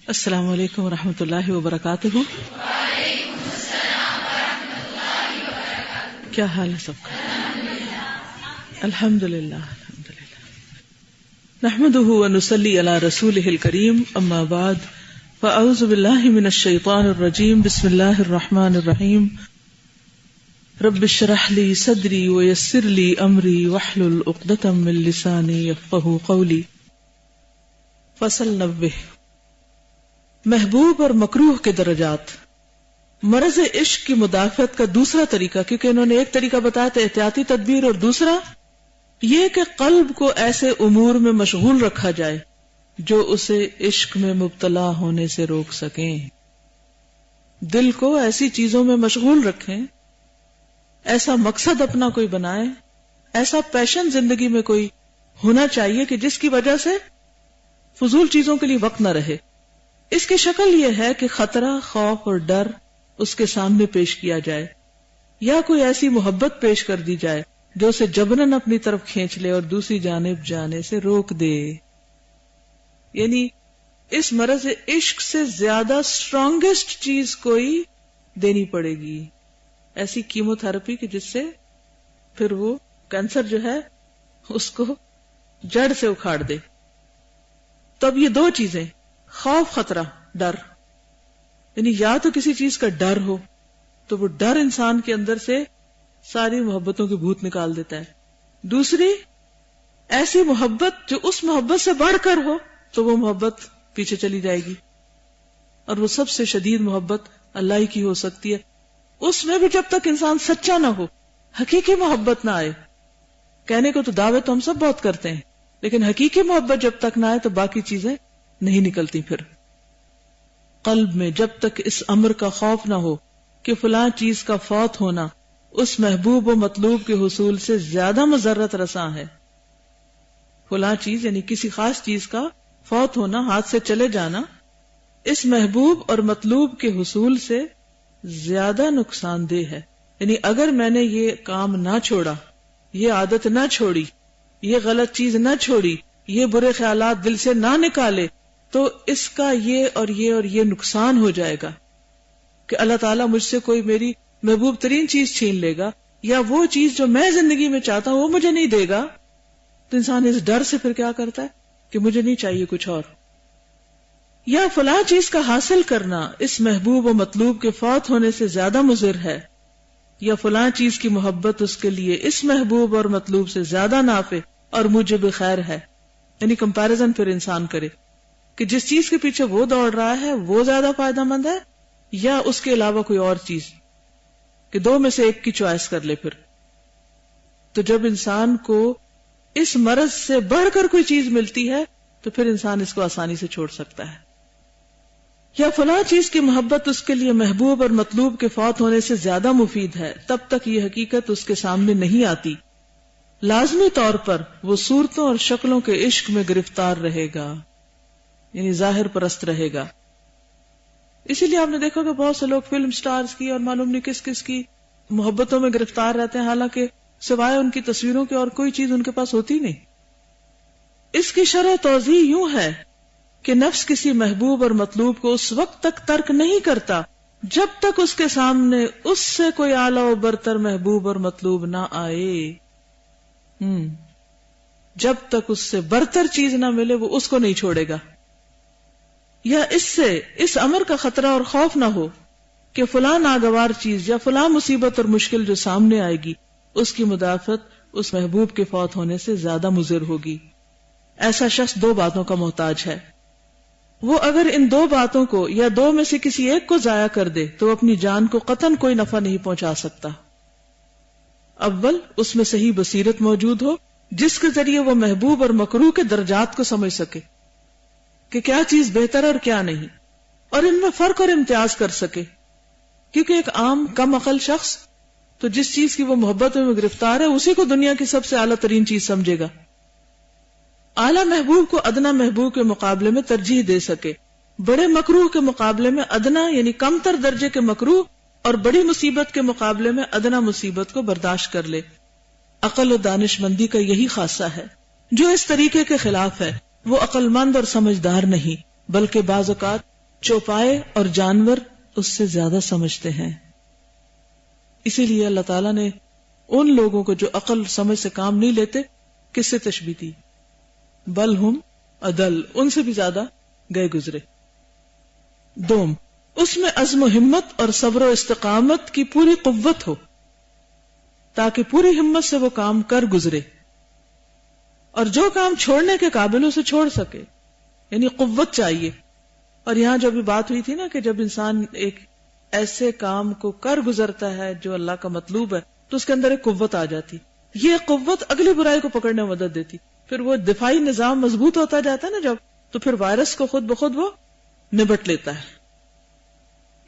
السلام علیکم ورحمۃ اللہ وبرکاتہ. وعلیکم السلام ورحمۃ اللہ وبرکاتہ. کیا حال ہے سب کا؟ الحمد للہ نحمده ونصلی علی رسولہ الکریم. اما بعد فاعوذ باللہ من الشیطان الرجیم. بسم اللہ الرحمن الرحیم. رب اشرح لی صدری ویسر لی امری واحلل عقدۃ من لسانی یفقہوا قولی. فصل 90. محبوب اور مکروہ کے درجات. مرض عشق کی مدافعت کا دوسرا طریقہ، کیونکہ انہوں نے ایک طریقہ بتایا تھا احتیاطی تدبیر، اور دوسرا یہ کہ قلب کو ایسے امور میں مشغول رکھا جائے جو اسے عشق میں مبتلا ہونے سے روک سکیں. دل کو ایسی چیزوں میں مشغول رکھیں، ایسا مقصد اپنا کوئی بنائیں، ایسا پیشن زندگی میں کوئی ہونا چاہیے کہ جس کی وجہ سے فضول چیزوں کے لیے وقت نہ رہے. اس کی شکل یہ ہے کہ خطرہ، خوف اور ڈر اس کے سامنے پیش کیا جائے، یا کوئی ایسی محبت پیش کر دی جائے جو اسے جبرن اپنی طرف کھینچ لے اور دوسری جانب جانے سے روک دے. یعنی اس مرض عشق سے زیادہ اسٹرانگسٹ چیز کوئی دینی پڑے گی، ایسی کیمو تھراپی کہ جس سے پھر وہ کینسر جو ہے اس کو جڑ سے اکھاڑ دے. تو اب یہ دو چیزیں، خوف، خطرہ، ڈر، یعنی یا تو کسی چیز کا ڈر ہو تو وہ ڈر انسان کے اندر سے ساری محبتوں کی بھوت نکال دیتا ہے. دوسری ایسی محبت جو اس محبت سے بڑھ کر ہو تو وہ محبت پیچھے چلی جائے گی، اور وہ سب سے شدید محبت اللہ ہی کی ہو سکتی ہے. اس میں بھی جب تک انسان سچا نہ ہو، حقیقی محبت نہ آئے. کہنے کو تو دعوے تو ہم سب بہت کرتے ہیں، لیکن حقیقی محبت جب تک نہ آئے تو باقی چیزیں نہیں نکلتی. پھر قلب میں جب تک اس امر کا خوف نہ ہو کہ فلاں چیز کا فوت ہونا اس محبوب و مطلوب کے حصول سے زیادہ مضرت رساں ہے. فلاں چیز یعنی کسی خاص چیز کا فوت ہونا، ہاتھ سے چلے جانا، اس محبوب اور مطلوب کے حصول سے زیادہ نقصان دہ ہے. یعنی اگر میں نے یہ کام نہ چھوڑا، یہ عادت نہ چھوڑی، یہ غلط چیز نہ چھوڑی، یہ برے خیالات دل سے نہ نکالے، تو اس کا یہ اور یہ اور یہ نقصان ہو جائے گا کہ اللہ تعالیٰ مجھ سے کوئی میری محبوب ترین چیز چھین لے گا، یا وہ چیز جو میں زندگی میں چاہتا ہوں وہ مجھے نہیں دے گا. تو انسان اس ڈر سے پھر کیا کرتا ہے کہ مجھے نہیں چاہیے کچھ اور. یا فلاں چیز کا حاصل کرنا اس محبوب و مطلوب کے فوت ہونے سے زیادہ مضر ہے، یا فلاں چیز کی محبت اس کے لیے اس محبوب اور مطلوب سے زیادہ نافع اور موجب خیر ہے. یعنی کمپیرزن پھر انسان کرے کہ جس چیز کے پیچھے وہ دوڑ رہا ہے وہ زیادہ فائدہ مند ہے یا اس کے علاوہ کوئی اور چیز، کہ دو میں سے ایک کی چوائس کر لے. پھر تو جب انسان کو اس مرض سے بڑھ کر کوئی چیز ملتی ہے تو پھر انسان اس کو آسانی سے چھوڑ سکتا ہے. یا فلاں چیز کی محبت اس کے لیے محبوب اور مطلوب کے فوت ہونے سے زیادہ مفید ہے، تب تک یہ حقیقت اس کے سامنے نہیں آتی. لازمی طور پر وہ صورتوں اور شکلوں کے عشق میں گرفتار رہے گا، یعنی ظاہر پرست رہے گا. اسی لیے آپ نے دیکھا کہ بہت سے لوگ فلم سٹارز کی اور معلوم نہیں کس کس کی محبتوں میں گرفتار رہتے ہیں، حالانکہ سوائے ان کی تصویروں کے اور کوئی چیز ان کے پاس ہوتی نہیں. اس کی شرح توضیح یوں ہے کہ نفس کسی محبوب اور مطلوب کو اس وقت تک ترک نہیں کرتا جب تک اس کے سامنے اس سے کوئی اعلیٰ و برتر محبوب اور مطلوب نہ آئے. جب تک اس سے برتر چیز نہ ملے وہ اس کو نہیں چھوڑے گا. یا اس سے اس امر کا خطرہ اور خوف نہ ہو کہ فلاں ناگوار چیز یا فلاں مصیبت اور مشکل جو سامنے آئے گی اس کی مدافعت اس محبوب کے فوت ہونے سے زیادہ مضر ہوگی. ایسا شخص دو باتوں کا محتاج ہے. وہ اگر ان دو باتوں کو یا دو میں سے کسی ایک کو ضائع کر دے تو اپنی جان کو قطعاً کوئی نفع نہیں پہنچا سکتا. اول اس میں صحیح بصیرت موجود ہو جس کے ذریعے وہ محبوب اور مکروہ کے درجات کو سمجھ سکے کہ کیا چیز بہتر اور کیا نہیں، اور ان میں فرق اور امتیاز کر سکے. کیونکہ ایک عام کم عقل شخص تو جس چیز کی وہ محبت میں گرفتار ہے اسی کو دنیا کی سب سے اعلیٰ ترین چیز سمجھے گا. اعلیٰ محبوب کو ادنا محبوب کے مقابلے میں ترجیح دے سکے، بڑے مکروہ کے مقابلے میں ادنا یعنی کم تر درجے کے مکروہ، اور بڑی مصیبت کے مقابلے میں ادنا مصیبت کو برداشت کر لے. عقل و دانش مندی کا یہی خاصہ ہے. جو اس طریقے کے خلاف ہے وہ عقل مند اور سمجھدار نہیں بلکہ بعض اوقات چوپائے اور جانور اس سے زیادہ سمجھتے ہیں. اسی لیے اللہ تعالیٰ نے ان لوگوں کو جو عقل سمجھ سے کام نہیں لیتے کس سے تشبیہ دی؟ بل ہم اضل، ان سے بھی زیادہ گئے گزرے. دوم، اس میں عزم و ہمت اور صبر و استقامت کی پوری قوت ہو تاکہ پوری ہمت سے وہ کام کر گزرے، اور جو کام چھوڑنے کے قابل اسے چھوڑ سکے، یعنی قوت چاہیے. اور یہاں جو بھی بات ہوئی تھی نا کہ جب انسان ایک ایسے کام کو کر گزرتا ہے جو اللہ کا مطلوب ہے تو اس کے اندر ایک قوت آ جاتی. یہ قوت اگلی برائی کو پکڑنے میں مدد دیتی. پھر وہ دفاعی نظام مضبوط ہوتا جاتا ہے نا جب، تو پھر وائرس کو خود بخود وہ نبٹ لیتا ہے.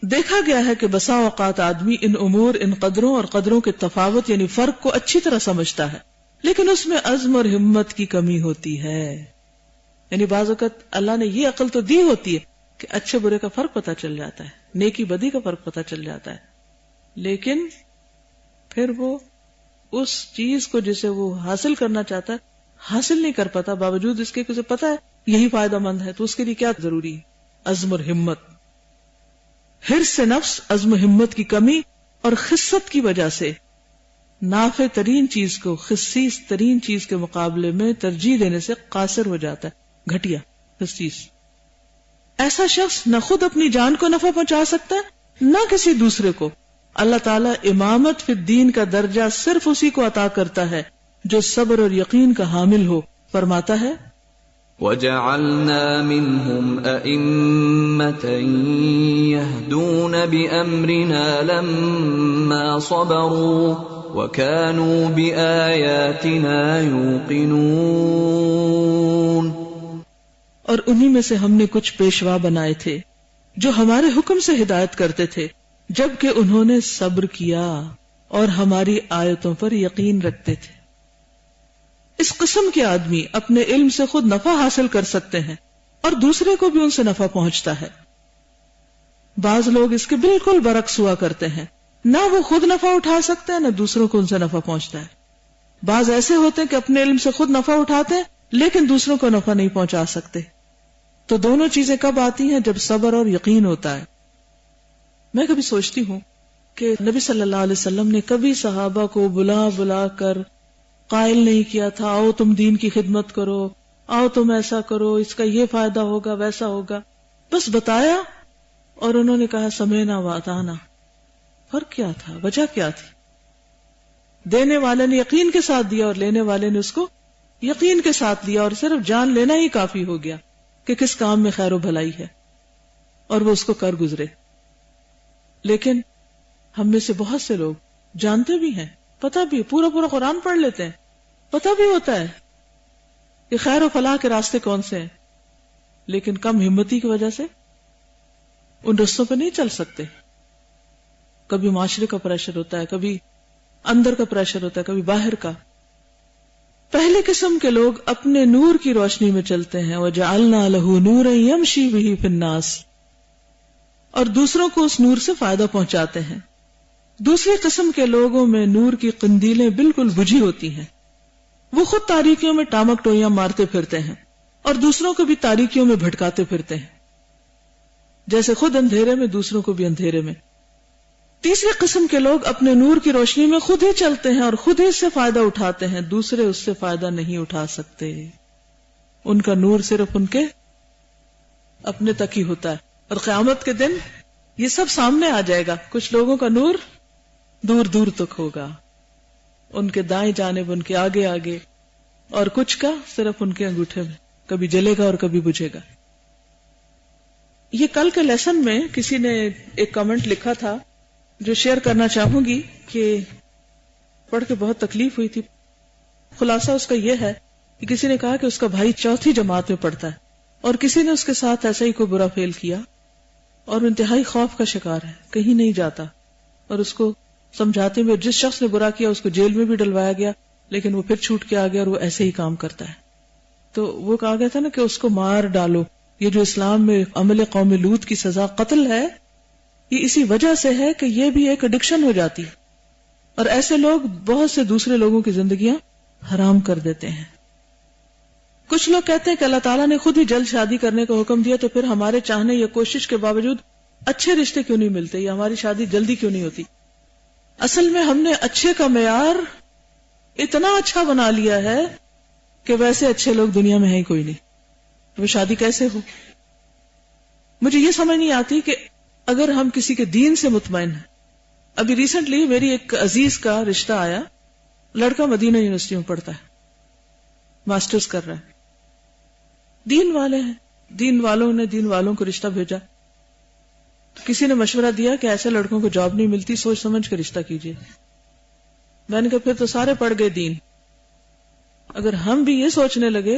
دیکھا گیا ہے کہ بسا اوقات آدمی ان امور، ان قدروں اور قدروں کے تفاوت یعنی فرق کو اچھی طرح سمجھتا ہے، لیکن اس میں عزم اور ہمت کی کمی ہوتی ہے. یعنی بعض اوقات اللہ نے یہ عقل تو دی ہوتی ہے کہ اچھے برے کا فرق پتہ چل جاتا ہے، نیکی بدی کا فرق پتہ چل جاتا ہے، لیکن پھر وہ اس چیز کو جسے وہ حاصل کرنا چاہتا ہے حاصل نہیں کر پاتا، باوجود اس کے کہ اسے پتا ہے یہی فائدہ مند ہے. تو اس کے لیے کیا ضروری ہے؟ عزم اور ہمت. حرص نفس عزم و ہمت کی کمی اور خست کی وجہ سے نافع ترین چیز کو خسیس ترین چیز کے مقابلے میں ترجیح دینے سے قاصر ہو جاتا ہے، گھٹیا خسیس. ایسا شخص نہ خود اپنی جان کو نفع پہنچا سکتا ہے نہ کسی دوسرے کو. اللہ تعالیٰ امامت فی الدین کا درجہ صرف اسی کو عطا کرتا ہے جو صبر اور یقین کا حامل ہو. فرماتا ہے وَجَعَلْنَا مِنْهُمْ أَئِمَّةً يَهْدُونَ بِأَمْرِنَا لَمَّا صَبَرُوا وَكَانُوا بِآيَاتِنَا يُوقِنُونَ. اور انہی میں سے ہم نے کچھ پیشوا بنائے تھے جو ہمارے حکم سے ہدایت کرتے تھے جبکہ انہوں نے صبر کیا اور ہماری آیتوں پر یقین رکھتے تھے. اس قسم کے آدمی اپنے علم سے خود نفع حاصل کر سکتے ہیں اور دوسرے کو بھی ان سے نفع پہنچتا ہے. بعض لوگ اس کے بالکل برعکس ہوا کرتے ہیں، نہ وہ خود نفع اٹھا سکتے ہیں نہ دوسروں کو ان سے نفع پہنچتا ہے. بعض ایسے ہوتے ہیں کہ اپنے علم سے خود نفع اٹھاتے ہیں لیکن دوسروں کو نفع نہیں پہنچا سکتے. تو دونوں چیزیں کب آتی ہیں؟ جب صبر اور یقین ہوتا ہے. میں کبھی سوچتی ہوں کہ نبی صلی اللہ علیہ وسلم نے کبھی صحابہ کو بلا بلا کر قائل نہیں کیا تھا آؤ تم دین کی خدمت کرو، آؤ تم ایسا کرو، اس کا یہ فائدہ ہوگا ویسا ہوگا. بس بتایا اور انہوں نے کہا سمعنا واطعنا. فرق کیا تھا؟ وجہ کیا تھی؟ دینے والے نے یقین کے ساتھ دیا اور لینے والے نے اس کو یقین کے ساتھ دیا، اور صرف جان لینا ہی کافی ہو گیا کہ کس کام میں خیر و بھلائی ہے، اور وہ اس کو کر گزرے. لیکن ہم میں سے بہت سے لوگ جانتے بھی ہیں، پتہ بھی، پورا پورا قرآن پڑھ لیتے ہیں، پتہ بھی ہوتا ہے کہ خیر و فلاح کے راستے کون سے ہیں، لیکن کم ہمتی کی وجہ سے ان رستوں پہ نہیں چل سکتے. کبھی معاشرے کا پریشر ہوتا ہے، کبھی اندر کا پریشر ہوتا ہے، کبھی باہر کا. پہلی قسم کے لوگ اپنے نور کی روشنی میں چلتے ہیں، وَجَعَلْنَا لَهُ نُورًا يَمْشِي بِهِ فِي النَّاسِ، اور دوسروں کو اس نور سے فائدہ پہنچاتے ہیں. دوسری قسم کے لوگوں میں نور کی قندیلیں بالکل بجھی ہوتی ہیں، وہ خود تاریکیوں میں ٹامک ٹوئیاں مارتے پھرتے ہیں اور دوسروں کو بھی تاریکیوں میں بھٹکاتے پھرتے ہیں، جیسے خود اندھیرے میں دوسروں کو بھی اندھیرے میں. تیسری قسم کے لوگ اپنے نور کی روشنی میں خود ہی چلتے ہیں اور خود ہی اس سے فائدہ اٹھاتے ہیں، دوسرے اس سے فائدہ نہیں اٹھا سکتے. ان کا نور صرف ان کے اپنے تک ہی ہوتا ہے، اور قیامت کے دن یہ سب سامنے آ جائے گا. کچھ لوگوں کا نور دور دور تک ہوگا، ان کے دائیں جانب، ان کے آگے آگے، اور کچھ کا صرف ان کے انگوٹھے میں، کبھی جلے گا اور کبھی بجھے گا. یہ کل کے لیسن میں کسی نے ایک کمنٹ لکھا تھا جو شیئر کرنا چاہوں گی، کہ پڑھ کے بہت تکلیف ہوئی تھی. خلاصہ اس کا یہ ہے کہ کسی نے کہا کہ اس کا بھائی 4تھی جماعت میں پڑھتا ہے اور کسی نے اس کے ساتھ ایسا ہی کوئی برا فعل کیا اور انتہائی خوف کا شکار ہے، کہیں نہیں جاتا، اور اس کو سمجھاتے ہوئے جس شخص نے برا کیا اس کو جیل میں بھی ڈلوایا گیا، لیکن وہ پھر چھوٹ کے آ گیا اور وہ ایسے ہی کام کرتا ہے. تو وہ کہا گیا تھا نا کہ اس کو مار ڈالو. یہ جو اسلام میں عمل قوم لوط کی سزا قتل ہے، یہ اسی وجہ سے ہے کہ یہ بھی ایک ایڈکشن ہو جاتی، اور ایسے لوگ بہت سے دوسرے لوگوں کی زندگیاں حرام کر دیتے ہیں. کچھ لوگ کہتے ہیں کہ اللہ تعالیٰ نے خود ہی جلد شادی کرنے کا حکم دیا، تو پھر ہمارے چاہنے یا کوشش کے باوجود اچھے رشتے کیوں نہیں ملتے یا ہماری شادی جلدی کیوں نہیں ہوتی؟ اصل میں ہم نے اچھے کا معیار اتنا اچھا بنا لیا ہے کہ ویسے اچھے لوگ دنیا میں ہے ہی کوئی نہیں، وہ شادی کیسے ہو؟ مجھے یہ سمجھ نہیں آتی کہ اگر ہم کسی کے دین سے مطمئن ہیں. ابھی ریسنٹلی میری ایک عزیز کا رشتہ آیا، لڑکا مدینہ یونیورسٹی میں پڑھتا ہے، ماسٹرز کر رہا ہے، دین والے ہیں، دین والوں نے دین والوں کو رشتہ بھیجا. کسی نے مشورہ دیا کہ ایسے لڑکوں کو جاب نہیں ملتی، سوچ سمجھ کے رشتہ کیجیے. میں نے کہا پھر تو سارے پڑھ گئے دین. اگر ہم بھی یہ سوچنے لگے،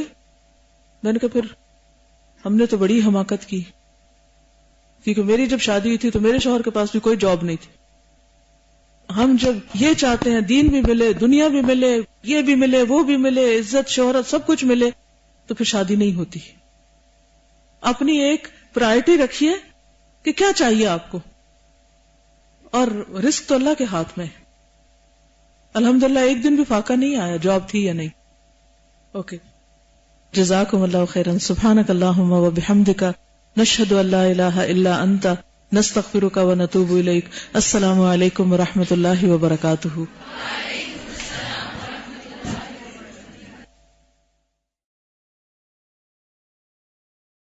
میں نے کہا پھر ہم نے تو بڑی حماقت کی، کیونکہ میری جب شادی ہوئی تھی تو میرے شوہر کے پاس بھی کوئی جاب نہیں تھی. ہم جب یہ چاہتے ہیں دین بھی ملے، دنیا بھی ملے، یہ بھی ملے، وہ بھی ملے، عزت شہرت سب کچھ ملے، تو پھر شادی نہیں ہوتی. اپنی ایک پرائرٹی رکھیے کہ کیا چاہیے آپ کو، اور رزق تو اللہ کے ہاتھ میں ہے. الحمدللہ ایک دن بھی فاقہ نہیں آیا، جاب تھی یا نہیں. اوکے، جزاکم اللہ خیرا. سبحانک اللہم و بحمدک، نشہد ان لا الہ الا انت، نستغفرک و نتوب الیک. السلام علیکم و رحمۃ اللہ وبرکاتہ.